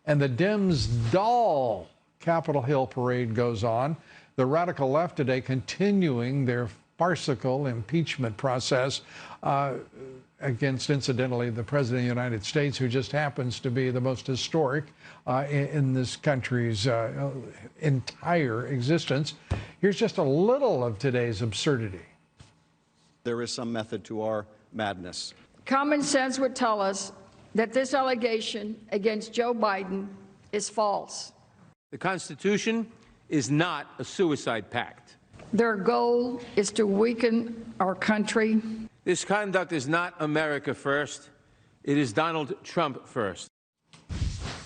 And the Dems' dull Capitol Hill parade goes on. The radical left today continuing their farcical impeachment process against, incidentally, the President of the United States, who just happens to be the most historic in this country's entire existence. Here's just a little of today's absurdity. There is some method to our madness. Common sense would tell us that this allegation against Joe Biden is false. The Constitution is not a suicide pact. Their goal is to weaken our country. This conduct is not America first. It is Donald Trump first.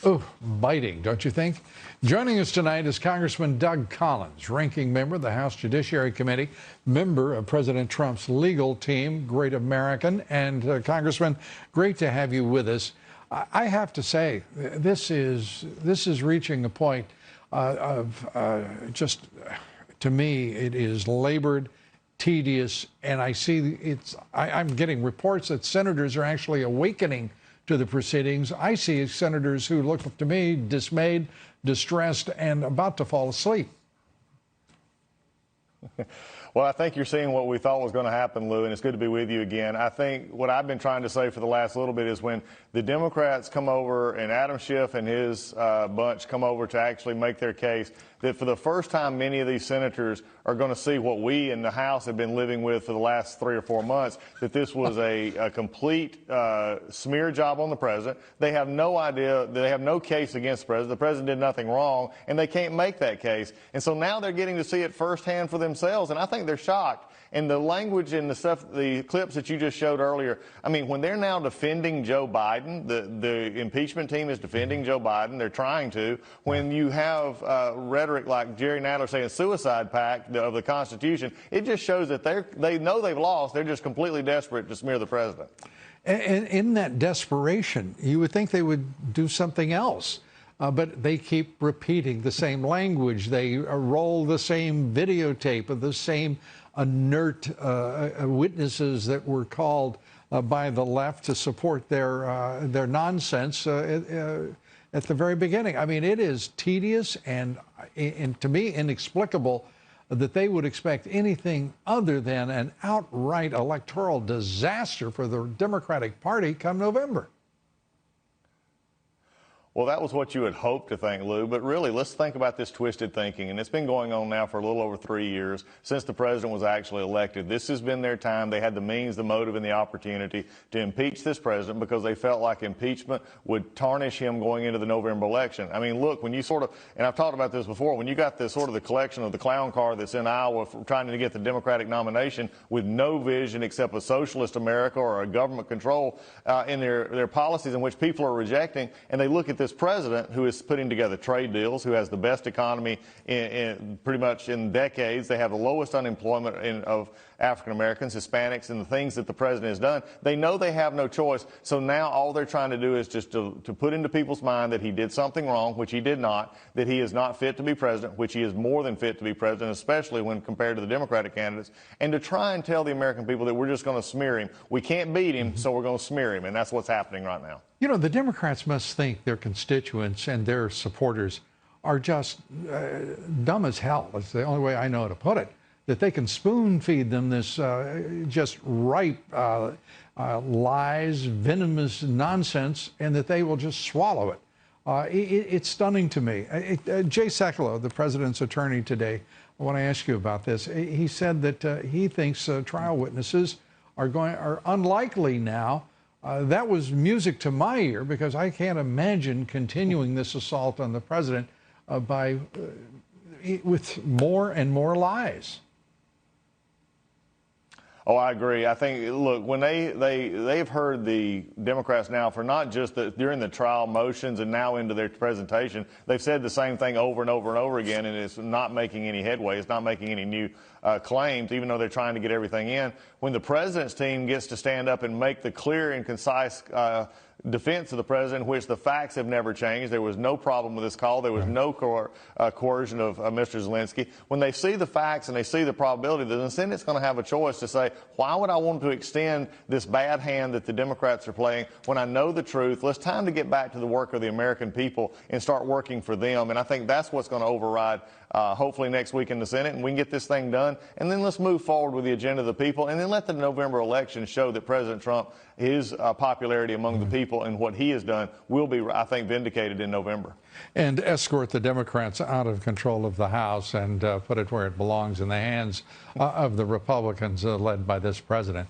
Oh, biting, don't you think? Joining us tonight is Congressman Doug Collins, ranking member of the House Judiciary Committee, member of President Trump's legal team, great American. And Congressman, great to have you with us. I have to say, this is reaching a point just, to me, it is labored, tedious, and I'm getting reports that senators are actually awakening to the proceedings. I see senators who look to me dismayed, distressed, and about to fall asleep. Well, I think you're seeing what we thought was going to happen, Lou, and it's good to be with you again. I think what I've been trying to say for the last little bit is when the Democrats come over and Adam Schiff and his bunch come over to actually make their case, that for the first time many of these senators are going to see what we in the House have been living with for the last 3 or 4 months, that this was a complete smear job on the president. They have no idea, they have no case against the president. The president did nothing wrong, and they can't make that case. And so now they're getting to see it firsthand for themselves, and I think they're shocked. And the language and the stuff, the clips that you just showed earlier, I mean, when they're now defending Joe Biden, the impeachment team is defending Joe Biden. They're trying to. When you have rhetoric like Jerry Nadler saying suicide pact of the Constitution, it just shows that they know they've lost. They're just completely desperate to smear the president. And in that desperation, you would think they would do something else. But they keep repeating the same language. They roll the same videotape of the same inert witnesses that were called by the left to support their nonsense at the very beginning. I mean, it is tedious and to me inexplicable that they would expect anything other than an outright electoral disaster for the Democratic Party come November. Well, that was what you had hoped to think, Lou. But really, let's think about this twisted thinking. And it's been going on now for a little over 3 years since the president was actually elected. This has been their time. They had the means, the motive, and the opportunity to impeach this president because they felt like impeachment would tarnish him going into the November election. I mean, look, when you sort of, and I've talked about this before, when you got this sort of the collection of the clown car that's in Iowa trying to get the Democratic nomination with no vision except a socialist America or a government control in their policies in which people are rejecting, and they look at this president who is putting together trade deals, who has the best economy in pretty much in decades. They have the lowest unemployment of African Americans, Hispanics, and the things that the president has done. They know they have no choice. So now all they're trying to do is just to put into people's mind that he did something wrong, which he did not, that he is not fit to be president, which he is more than fit to be president, especially when compared to the Democratic candidates, and to try and tell the American people that we're just going to smear him. We can't beat him, so we're going to smear him, and that's what's happening right now. You know, the Democrats must think their constituents and their supporters are just dumb as hell. That's the only way I know to put it. That they can spoon feed them this just ripe lies, venomous nonsense, and that they will just swallow it. It's stunning to me. Jay Sekulow, the president's attorney today, I want to ask you about this. He said that he thinks trial witnesses are unlikely now. That was music to my ear because I can't imagine continuing this assault on the president with more and more lies. Oh, I agree. I think, look, when they've heard the Democrats now for not just during the trial motions and now into their presentation, they've said the same thing over and over and over again, and it's not making any headway. It's not making any new claims, even though they're trying to get everything in. When the president's team gets to stand up and make the clear and concise defense of the president, in which the facts have never changed. There was no problem with this call. There was no coercion of Mr. Zelensky. When they see the facts and they see the probability, the Senate's going to have a choice to say, why would I want to extend this bad hand that the Democrats are playing when I know the truth? Well, it's time to get back to the work of the American people and start working for them. And I think that's what's going to override hopefully next week in the Senate, and we can get this thing done. And then let's move forward with the agenda of the people, and then let the November election show that President Trump, his popularity among the people and what he has done will be, I think, vindicated in November. And escort the Democrats out of control of the House and put it where it belongs, in the hands of the Republicans led by this president.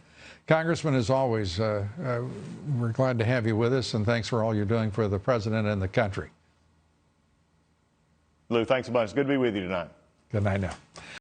Congressman, as always, we're glad to have you with us, and thanks for all you're doing for the president and the country. Lou, thanks a bunch. It's good to be with you tonight. Good night now.